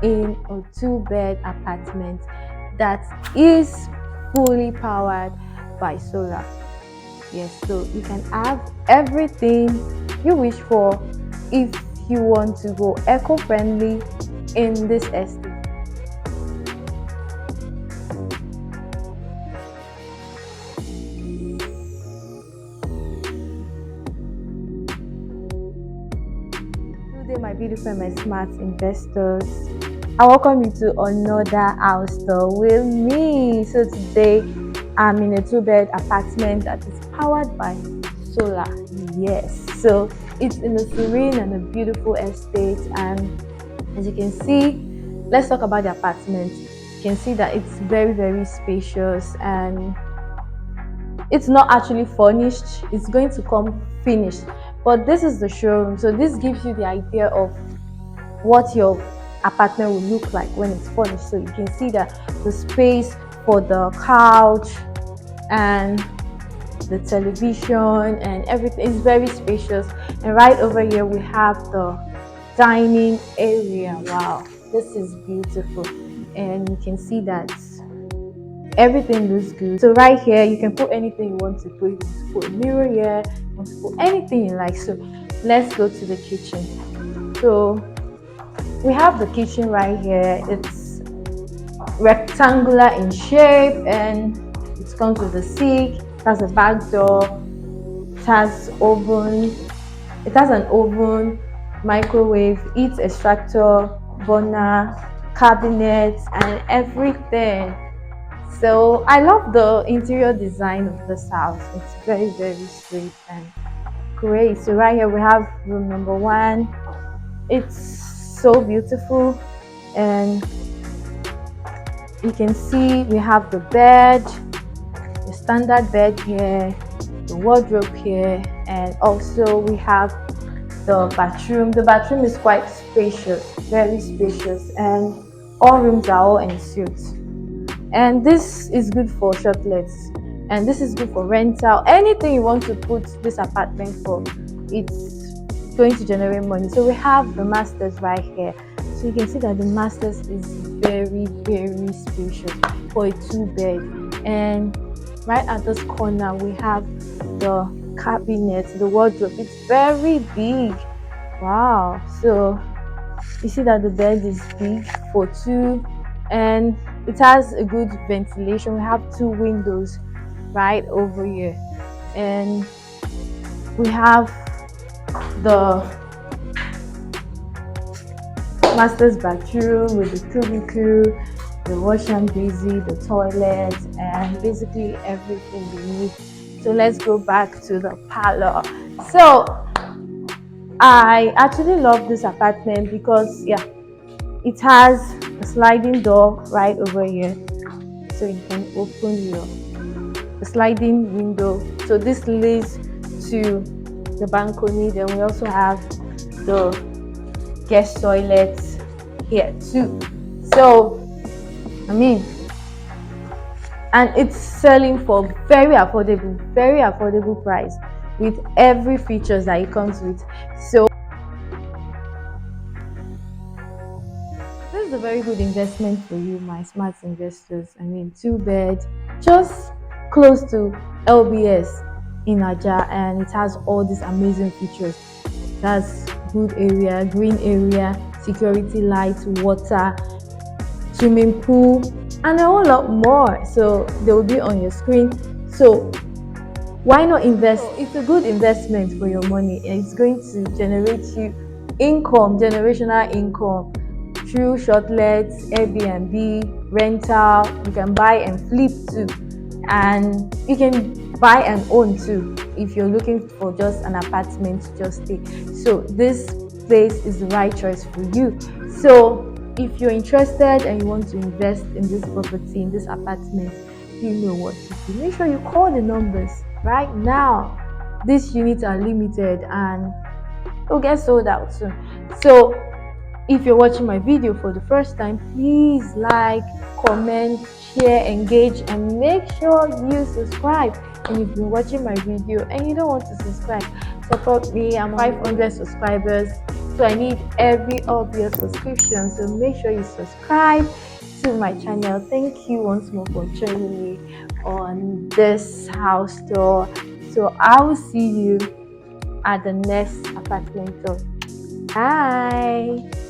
in a 2-bed apartment that is fully powered by solar. Yes, so you can have everything you wish for if you want to go eco-friendly in this estate. Good day, my beautiful and my smart investors. I welcome you to another house tour with me. So today I'm in a 2-bed apartment that is powered by solar. Yes, so it's in a serene and a beautiful estate, and as you can see, let's talk about the apartment. You can see that it's very spacious, and it's not actually furnished. It's going to come finished, but this is the showroom, so this gives you the idea of what your apartment will look like when it's furnished. So you can see that the space for the couch and the television and everything is very spacious. And right over here we have the dining area. Wow, this is beautiful, and you can see that everything looks good. So right here you can put anything you want to put. You want to put a mirror here, you want to put anything you like. So let's go to the kitchen. So we have the kitchen right here. It's rectangular in shape, and it comes with a sink. It has a back door. It has oven. It has an oven, microwave, heat extractor, burner, cabinet, and everything. So I love the interior design of this house. It's very sweet and great. So right here we have room number 1. It's so beautiful, and you can see we have the bed, the standard bed here, the wardrobe here, and also we have the bathroom. The bathroom is quite spacious, very spacious, and all rooms are all en suite. And this is good for shortlets, and this is good for rental. Anything you want to put this apartment for, it's going to generate money. So we have the masters right here. So you can see that the masters is very spacious for a 2-bed. And right at this corner we have the cabinet, the wardrobe. It's very big. Wow. So you see that the bed is big for 2, and it has a good ventilation. We have 2 windows right over here, and we have the master's bathroom with the cubicle, the wash and basin, the toilet, and basically everything we need. So let's go back to the parlor. So I actually love this apartment because it has a sliding door right over here, so you can open the sliding window. So this leads to the balcony. Then we also have the guest toilets here too. So and it's selling for very affordable price with every features that it comes with. So this is a very good investment for you, my smart investors. 2-bed, just close to LBS in Ajah, and it has all these amazing features. It has good area, green area, security lights, water, swimming pool, and a whole lot more. So they will be on your screen. So why not invest? It's a good investment for your money, and it's going to generate you income, generational income, through shortlets, Airbnb, rental. You can buy and flip too, and you can buy and own too if you're looking for just an apartment to just stay. So this place is the right choice for you. So if you're interested and you want to invest in this property, in this apartment, you know what to do. Make sure you call the numbers right now. These units are limited and they'll get sold out soon. So if you're watching my video for the first time, please like, comment, share, engage, and make sure you subscribe. And if you've been watching my video and you don't want to subscribe, support me. I'm 500 subscribers, So I need every of your subscription. So make sure you subscribe to my channel. Thank you once more for joining me on this house tour. So I will see you at the next apartment tour. Bye.